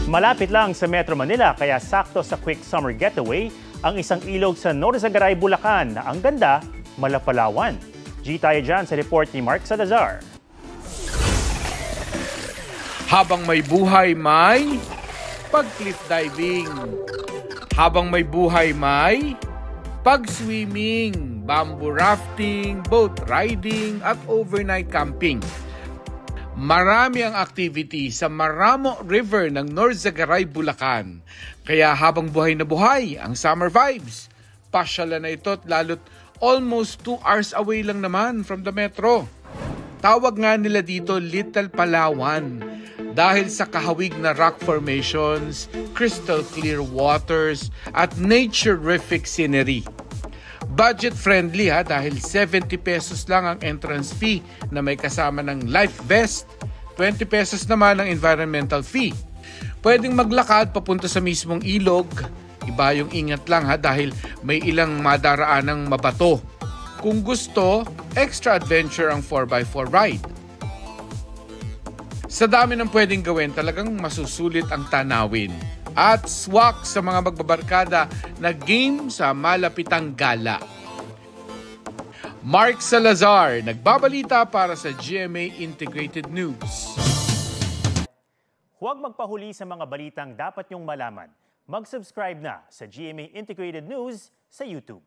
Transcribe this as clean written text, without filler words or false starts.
Malapit lang sa Metro Manila kaya sakto sa quick summer getaway ang isang ilog sa Norzagaray, Bulacan na ang ganda, malapalawan. G tayo dyan sa report ni Mark Salazar. Habang may buhay, may pag-cliff diving. Habang may buhay, may pag-swimming, bamboo rafting, boat riding at overnight camping. Marami ang activity sa Maramo River ng Norzagaray, Bulacan. Kaya habang buhay na buhay ang summer vibes, pasyalan na ito't lalo't almost 2 hours away lang naman from the metro. Tawag nga nila dito Little Palawan dahil sa kahawig na rock formations, crystal clear waters at nature-rific scenery. Budget friendly dahil 70 pesos lang ang entrance fee na may kasama ng life vest, 20 pesos naman ang environmental fee. Pwedeng maglakad papunta sa mismong ilog, iba yung ingat lang dahil may ilang madaraanang mabato. Kung gusto, extra adventure ang 4x4 ride. Sa dami ng pwedeng gawin, talagang masusulit ang tanawin. At swak sa mga magbabarkada na game sa malapitang gala. Mark Salazar, nagbabalita para sa GMA Integrated News. Huwag magpahuli sa mga balitang dapat niyong malaman. Mag-subscribe na sa GMA Integrated News sa YouTube.